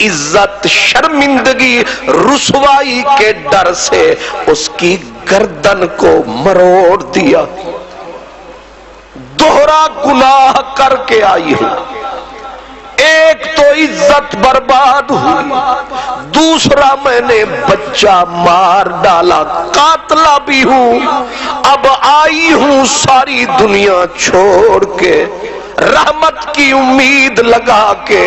عزت شرمندگی رسوائی کے ڈر سے اس کی گردن کو مروڑ دیا. دوہرا گناہ کر کے آئی ہے. ایک تو عزت برباد ہوئی، دوسرا میں نے بچہ مار ڈالا، قاتلہ بھی ہوں. اب آئی ہوں ساری دنیا چھوڑ کے، رحمت کی امید لگا کے،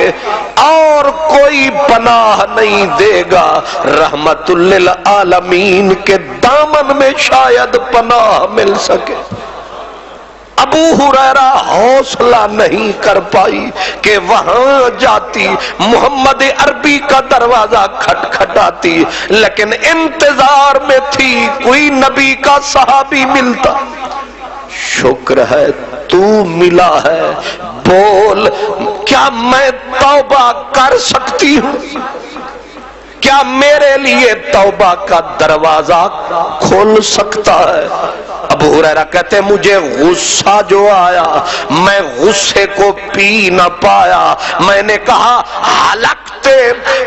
اور کوئی پناہ نہیں دے گا. رحمت للعالمین کے دامن میں شاید پناہ مل سکے. ابو ہریرہ حوصلہ نہیں کر پائی کہ وہاں جاتی، محمد عربی کا دروازہ کھٹکھٹاتی، لیکن انتظار میں تھی کوئی نبی کا صحابی ملتا. شکر ہے تو ملا ہے، بول کیا میں توبہ کر سکتی ہوں؟ کیا میرے لیے توبہ کا دروازہ کھول سکتا ہے؟ ابو ہریرہ کہتے ہیں مجھے غصہ جو آیا، میں غصے کو پی نہ پایا. میں نے کہا ہلکتے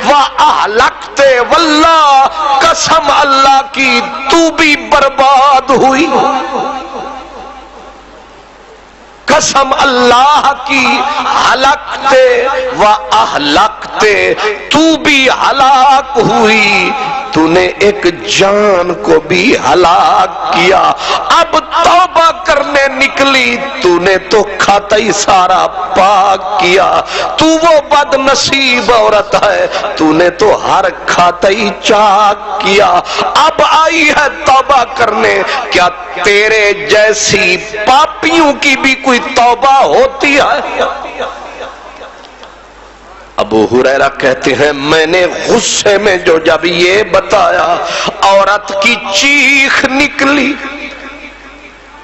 و اہلکتے، واللہ قسم اللہ کی تو بھی برباد ہوئی. قسم اللہ کی، ہلکتے و اہلکتے، تو بھی ہلاک ہوئی. تو نے ایک جان کو بھی ہلاک کیا. اب توبہ کرنے نکلی، تو نے تو کھاتا ہی سارا پاک کیا. تو وہ بد نصیب عورت ہے، تو نے تو ہر کھاتا ہی چاک کیا. اب آئی ہے توبہ کرنے، کیا تیرے جیسی پاپیوں کی بھی کوئی توبہ ہوتی ہے؟ ابو ہریرہ کہتے ہیں میں نے غصے میں جو جب یہ بتایا، عورت کی چیخ نکلی،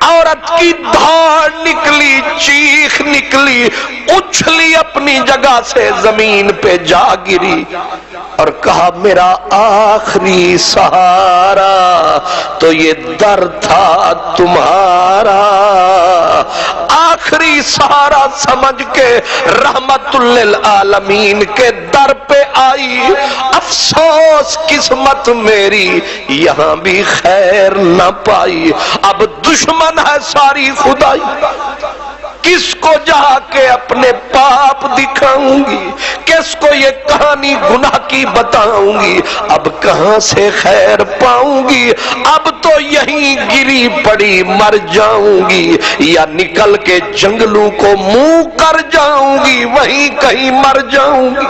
عورت کی دھاڑ نکلی، چیخ نکلی، اچھلی اپنی جگہ سے زمین پہ جا گری اور کہا میرا آخری سہارا تو یہ در تھا تمہارا. آخری سہارا سمجھ کے رحمت للعالمین کے در پہ آئی. افسوس قسمت میری یہاں بھی خیر نہ پائی. اب دشمن ہے ساری خدائی، کس کو جا کے اپنے پاپ دکھاؤں گی، کس کو یہ کہانی گناہ کی بتاؤں گی. اب کہاں سے خیر پاؤں گی؟ اب تو یہیں گری پڑی مر جاؤں گی، یا نکل کے جنگلوں کو منہ کر جاؤں گی، وہیں کہیں مر جاؤں گی.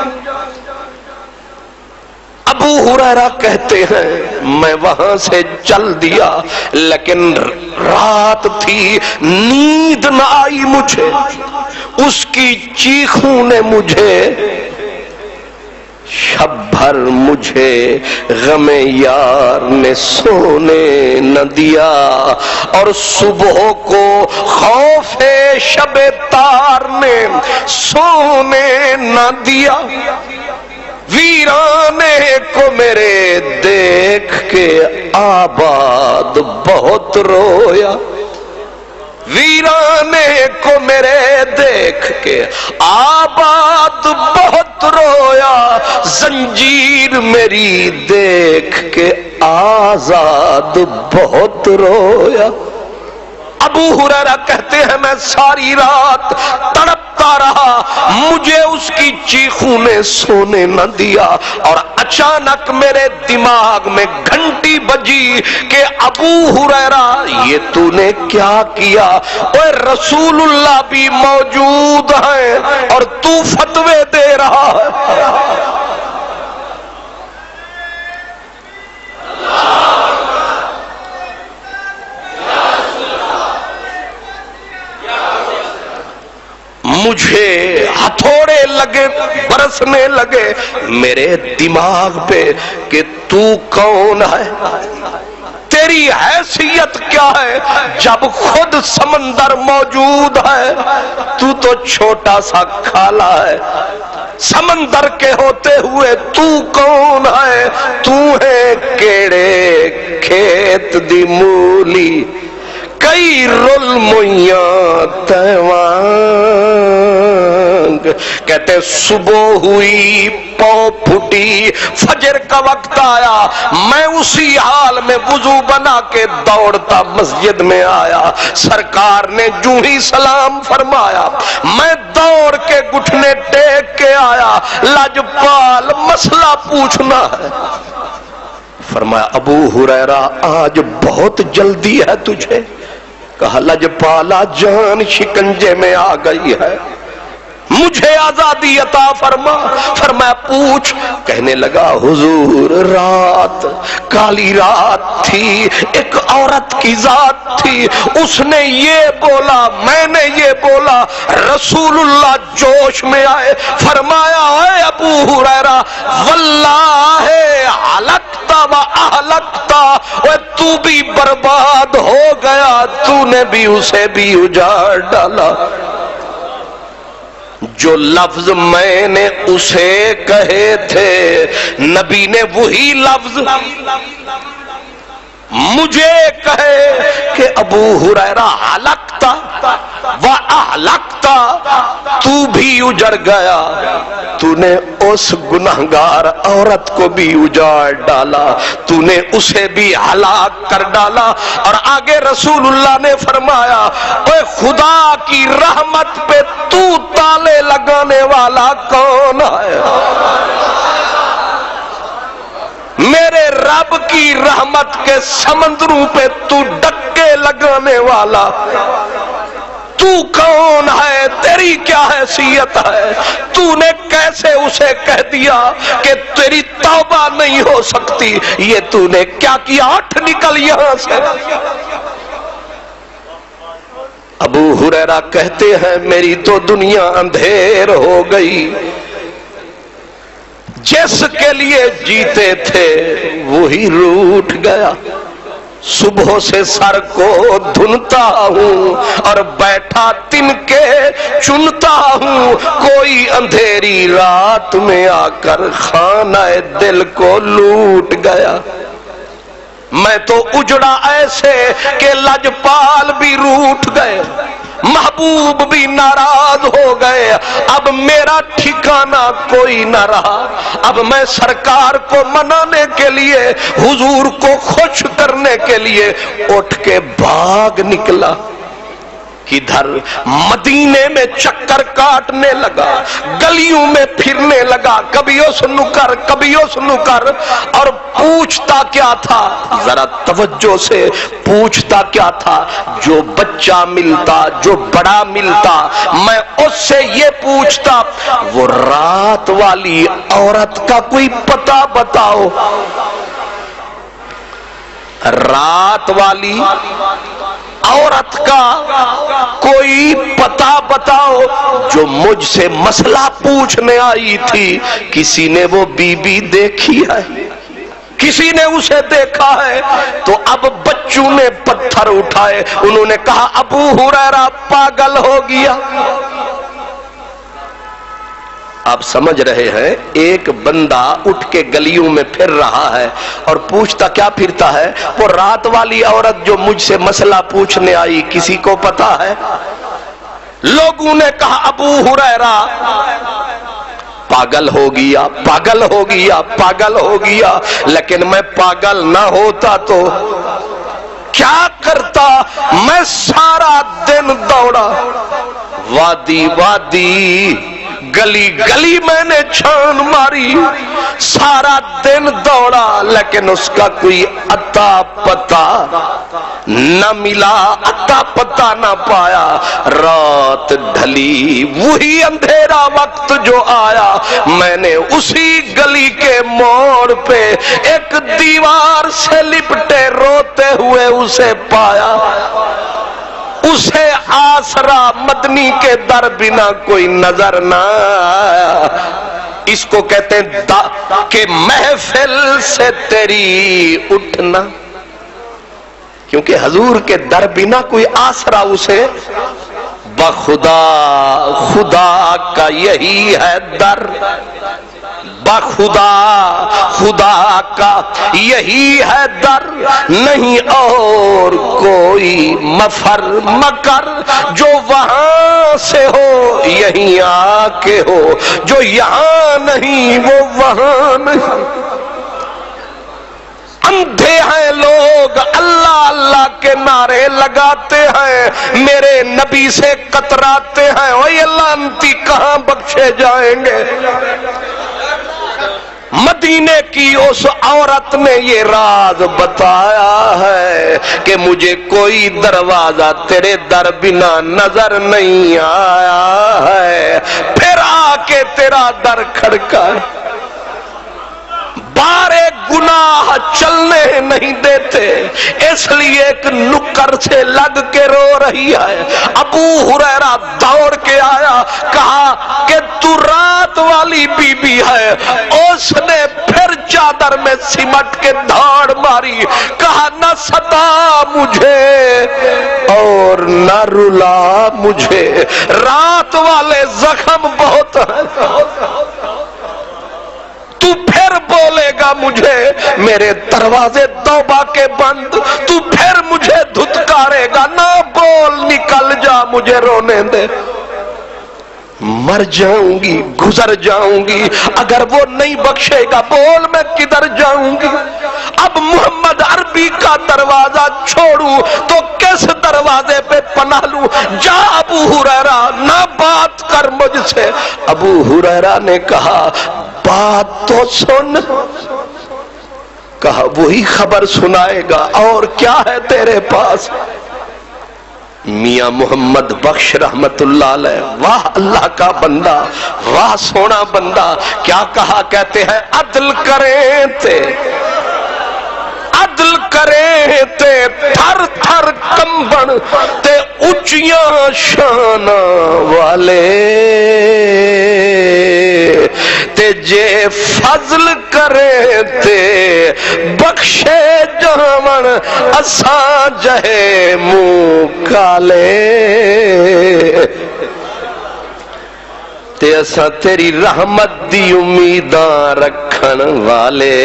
ابو ہریرہ کہتے ہیں میں وہاں سے چل دیا، لیکن رات تھی، نیند نہ آئی مجھے. اس کی چیخوں نے مجھے شب بھر مجھے غم یار نے سونے نہ دیا، اور صبح کو خوف شب تار نے سونے نہ دیا. ویرانے کو میرے دیکھ کے آباد بہت رویا، ویرانے کو میرے دیکھ کے آباد بہت رویا، زنجیر میری دیکھ کے آزاد بہت رویا. ابو ہریرہ کہتے ہیں میں ساری رات تڑپتا رہا، مجھے اس کی چیخوں نے سونے نہ دیا. اور اچانک میرے دماغ میں گھنٹی بجی کہ ابو ہریرہ یہ تو نے کیا کیا؟ اوے رسول اللہ بھی موجود ہیں اور تو فتوے دے رہا ہے. مجھے ہتھوڑے لگے برسنے لگے میرے دماغ پہ کہ تو کون ہے، تیری حیثیت کیا ہے جب خود سمندر موجود ہے. تو چھوٹا سا کھالا ہے، سمندر کے ہوتے ہوئے تو کون ہے؟ تو ہے کیڑے کھیت دی مولی، کئی رول مویاں تیوان کہتے صبح ہوئی، پاؤں پھٹی، فجر کا وقت آیا، میں اسی حال میں وضو بنا کے دوڑتا مسجد میں آیا، سرکار نے جو ہی سلام فرمایا میں دوڑ کے گھٹنے ٹیک کے آیا، لاجپال مسئلہ پوچھنا ہے۔ فرمایا ابو ہریرہ آج بہت جلدی ہے تجھے؟ کہا لاجپالا جان شکنجے میں آ گئی ہے، مجھے آزادی عطا فرما۔ فرمایا پوچھ۔ کہنے لگا حضور رات کالی رات تھی، ایک عورت کی ذات تھی، اس نے یہ بولا، میں نے یہ بولا، رسول اللہ جوش میں آئے، فرمایا اے ابو ہریرہ واللہ ہلکتا و اہلکتا، اور تو بھی برباد ہو گیا، تو نے بھی اسے بھی اجاڑ ڈالا۔ جو لفظ میں نے اسے کہے تھے نبی نے وہی لفظ مجھے کہے کہ ابو ہریرہ ہلکتا و اہلکتا، تو بھی اجڑ گیا، تو نے اس گنہگار عورت کو بھی اجاڑ ڈالا، تو نے اسے بھی ہلاک کر ڈالا۔ اور آگے رسول اللہ نے فرمایا اے خدا کی رحمت پہ تو تالے لگانے والا کون ہے؟ میرے رب کی رحمت کے سمندروں پہ تو ڈکے لگانے والا تو کون ہے؟ تیری کیا حیثیت ہے؟ تو نے کیسے اسے کہہ دیا کہ تیری توبہ نہیں ہو سکتی؟ یہ تو نے کیا کیا؟ اٹھ نکل یہاں سے۔ ابو ہریرہ کہتے ہیں میری تو دنیا اندھیر ہو گئی، جس کے لیے جیتے تھے وہی روٹھ گیا، صبح سے سر کو دھنتا ہوں اور بیٹھا تن کے چنتا ہوں، کوئی اندھیری رات میں آ کر خانہ دل کو لوٹ گیا۔ میں تو اجڑا ایسے کہ لاجپال بھی روٹھ گئے، محبوب بھی ناراض ہو گئے، اب میرا ٹھکانہ کوئی نہ رہا۔ اب میں سرکار کو منانے کے لیے، حضور کو خوش کرنے کے لیے اٹھ کے بھاگ نکلا۔ کدھر؟ مدینے میں چکر کاٹنے لگا، گلیوں میں پھرنے لگا، کبھی اس نکر کبھی اس نکر، اور پوچھتا کیا تھا؟ ذرا توجہ سے پوچھتا کیا تھا؟ جو بچہ ملتا، جو بڑا ملتا، میں اس سے یہ پوچھتا وہ رات والی عورت کا کوئی پتہ بتاؤ، رات والی عورت کا کوئی پتہ بتاؤ جو مجھ سے مسئلہ پوچھنے آئی تھی۔ کسی نے وہ بی بی دیکھی ہے؟ کسی نے اسے دیکھا ہے؟ تو اب بچوں نے پتھر اٹھائے، انہوں نے کہا ابو ہریرہ پاگل ہو گیا۔ آپ سمجھ رہے ہیں ایک بندہ اٹھ کے گلیوں میں پھر رہا ہے اور پوچھتا کیا پھرتا ہے؟ وہ رات والی عورت جو مجھ سے مسئلہ پوچھنے آئی، کسی کو پتا ہے؟ لوگوں نے کہا ابو ہریرہ پاگل ہو گیا، پاگل ہو گیا، پاگل ہو گیا۔ لیکن میں پاگل نہ ہوتا تو کیا کرتا؟ میں سارا دن دوڑا، وادی وادی، گلی گلی میں نے چھان ماری، سارا دن دوڑا، لیکن اس کا کوئی اتا پتا نہ ملا، اتا پتا نہ پایا۔ رات ڈھلی، وہی اندھیرا وقت جو آیا، میں نے اسی گلی کے موڑ پہ ایک دیوار سے لپٹے روتے ہوئے اسے پایا۔ اسے آسرا مدنی کے در بنا کوئی نظر نہ آیا۔ اس کو کہتے ہیں کہ محفل سے تیری اٹھنا، کیونکہ حضور کے در بنا کوئی آسرا اسے، بخدا خدا کا یہی ہے در، بخدا خدا کا یہی ہے در، نہیں اور کوئی مفر مکر، جو وہاں سے ہو یہیں آ کے ہو، جو یہاں نہیں وہ وہاں نہیں۔ اندھے ہیں لوگ اللہ اللہ کے نعرے لگاتے ہیں، میرے نبی سے کتراتے ہیں، اوہ لعنتی کہاں بخشے جائیں گے۔ مدینے کی اس عورت نے یہ راز بتایا ہے کہ مجھے کوئی دروازہ تیرے در بنا نظر نہیں آیا ہے، پھر آ کے تیرا در کھڑکا، بارے گناہ چلنے نہیں دیتے، اس لیے ایک نکر سے لگ کے رو رہی ہے۔ ابو ہریرہ دوڑ کے آیا، کہا کہ تو رات والی بی بی ہے۔ اس نے پھر چادر میں سمٹ کے دھاڑ ماری، کہا نہ ستا مجھے اور نہ رلا مجھے، رات والے زخم بہت ہیں، تو پھر بولے گا مجھے میرے دروازے توبہ کے بند، تو پھر مجھے دھتکارے گا، نہ بول نکل جا مجھے رونے دے، مر جاؤں گی گزر جاؤں گی، اگر وہ نہیں بخشے گا بول میں کدھر جاؤں گی۔ اب محمد عربی کا دروازہ چھوڑوں تو کس دروازے پہ پناہ لوں؟ جا ابو ہریرہ نہ بات کر مجھ سے۔ ابو ہریرہ نے کہا بات تو سن، کہا وہی خبر سنائے گا، اور کیا ہے تیرے پاس؟ میاں محمد بخش رحمت اللہ علیہ، واہ اللہ کا بندہ، واہ سونا بندہ، کیا کہا کہتے ہیں عدل کریں تے، عدل کریں تے تھر تھر کمبن تے اونچیاں شان والے، تے جے فضل کرے تے بخشے جاون اساں جہے منہ کالے، تے اساں تیری رحمت دی امیداں رکھن والے۔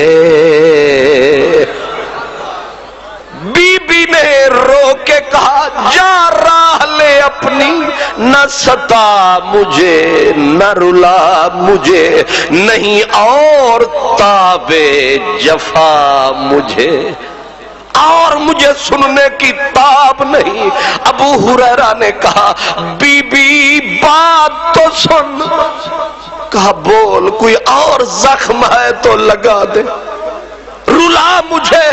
بی بی نے رو کے کہا جا راہ لے اپنی، نہ ستا مجھے نہ رلا مجھے، نہیں اور تابے جفا مجھے، اور مجھے سننے کی تاب نہیں۔ ابو ہریرہ نے کہا بی بی بات تو سن، کہا بول کوئی اور زخم ہے تو لگا دے، رلا مجھے۔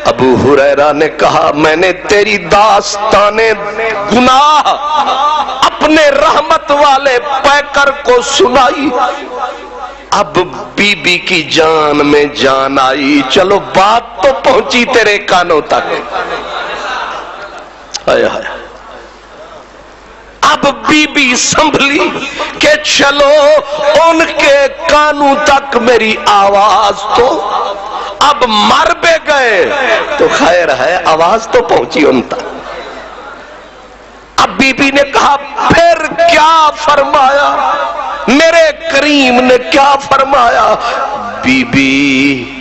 ابو ہریرہ نے کہا میں نے تیری داستان گناہ اپنے رحمت والے پیکر کو سنائی، اب بی بی کی جان میں جان آئی، چلو بات تو پہنچی تیرے کانوں تک۔ اب بی بی سنبھلی کہ چلو ان کے کانوں تک میری آواز تو، اب مر بے گئے تو خیر ہے آواز تو پہنچی ان تک۔ اب بی بی نے کہا پھر کیا فرمایا میرے کریم نے، کیا فرمایا؟ بی بی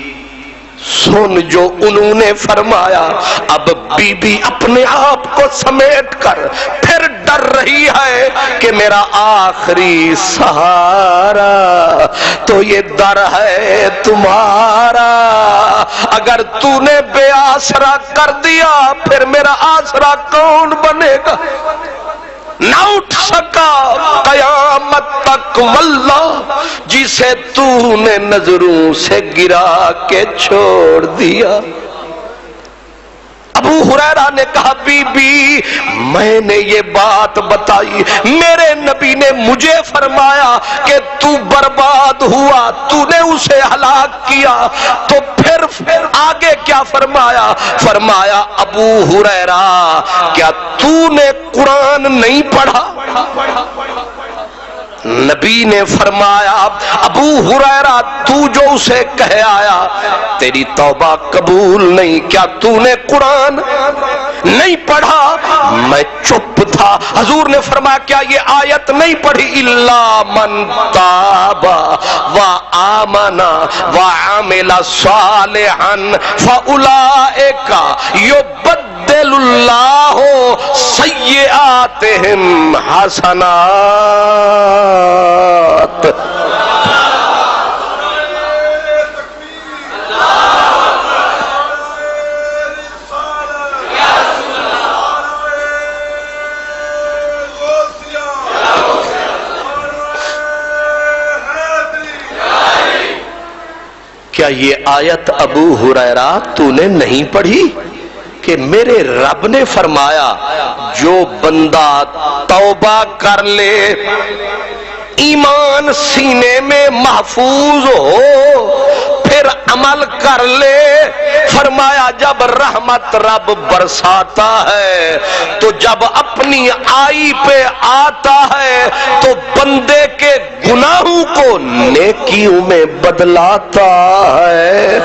سن جو انہوں نے فرمایا۔ اب بی بی اپنے آپ کو سمیٹ کر پھر ڈر رہی ہے کہ میرا آخری سہارا تو یہ در ہے تمہارا، اگر تو نے بے آسرا کر دیا پھر میرا آسرا کون بنے گا؟ نہ اٹھ سکا قیامت تک واللہ جسے تو نے نظروں سے گرا کے چھوڑ دیا۔ ابو ہریرہ نے کہا بی بی میں نے یہ بات بتائی، میرے نبی نے مجھے فرمایا کہ تو برباد ہوا، تو نے اسے ہلاک کیا، تو پھر آگے کیا فرمایا؟ فرمایا ابو ہریرہ کیا تو نے قرآن نہیں پڑھا؟ نبی نے فرمایا ابو ہریرہ تو جو اسے کہے آیا تیری توبہ قبول نہیں، کیا تو نے قرآن؟ نہیں پڑھا، میں چپ تھا۔ حضور نے فرمایا کیا یہ آیت نہیں پڑھی الا من تاب و آمن و عمل صالحا فاولئک یبدل اللہ سیئاتہم حسنات۔ کیا یہ آیت ابو ہریرہ تو نے نہیں پڑھی کہ میرے رب نے فرمایا جو بندہ توبہ کر لے، ایمان سینے میں محفوظ ہو، پھر عمل کر لے، فرمایا جب رحمت رب برساتا ہے تو جب اپنی آئی پہ آتا ہے تو بندے کے گناہوں کو نیکیوں میں بدلاتا ہے۔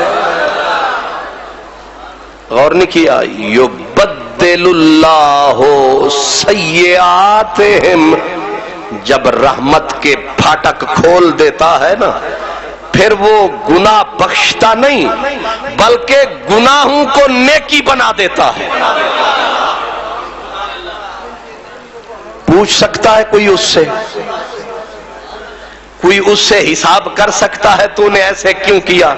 غور نہیں کیا؟ یبدل اللہ سیئاتہم، جب رحمت کے پھاٹک کھول دیتا ہے نا پھر وہ گناہ بخشتا نہیں بلکہ گناہوں کو نیکی بنا دیتا ہے۔ پوچھ سکتا ہے کوئی اس سے؟ کوئی اس سے حساب کر سکتا ہے تو نے ایسے کیوں کیا؟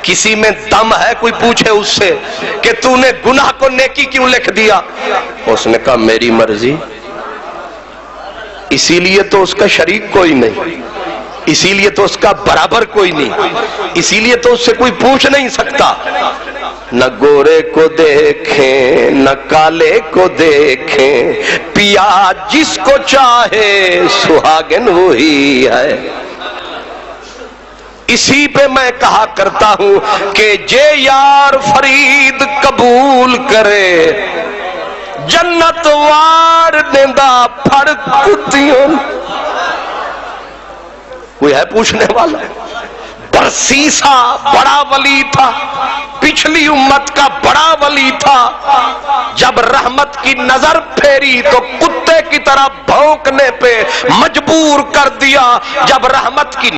کسی میں دم ہے کوئی پوچھے اس سے کہ تو نے گناہ کو نیکی کیوں لکھ دیا؟ اس نے کہا میری مرضی، اسی لیے تو اس کا شریک کوئی نہیں، اسی لیے تو اس کا برابر کوئی نہیں، اسی لیے تو اس سے کوئی پوچھ نہیں سکتا۔ نہ گورے کو دیکھیں نہ کالے کو دیکھیں، پیا جس کو چاہے سہاگن وہی ہے۔ اسی پہ میں کہا کرتا ہوں کہ جے یار فرید قبول کرے جنت وار دیندہ پھڑ کتیوں۔ کوئی ہے پوچھنے والا؟ برسیسا بڑا ولی تھا، پچھلی امت کا بڑا ولی تھا، جب رحمت کی نظر پھیری تو کتے کی طرح بھونکنے پہ مجبور کر دیا۔ جب رحمت کی